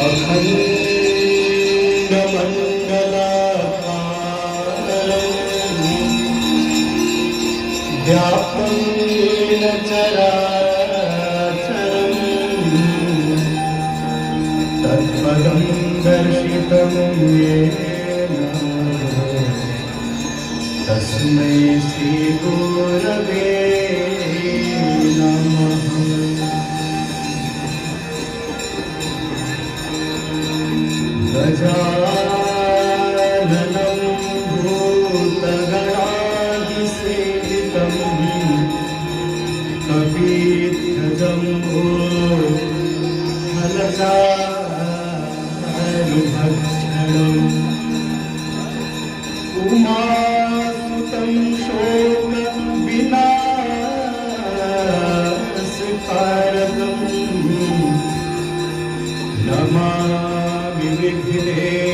अखण्डमण्डलाकारम् व्याप्तं येन चराचरम् तत्पदं दर्शितं येन तस्मै श्रीगुरवे नमः। गजाननं भूतगणादिसेवितं कपिध्वजं उमासुतं शोकविनाशकारकं नमामि विघ्नेश्वरपादपङ्कजम्।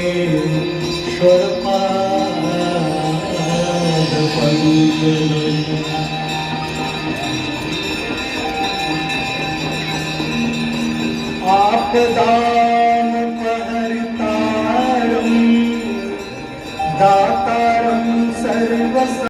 आपदामपहर्तारं दातारं सर्वस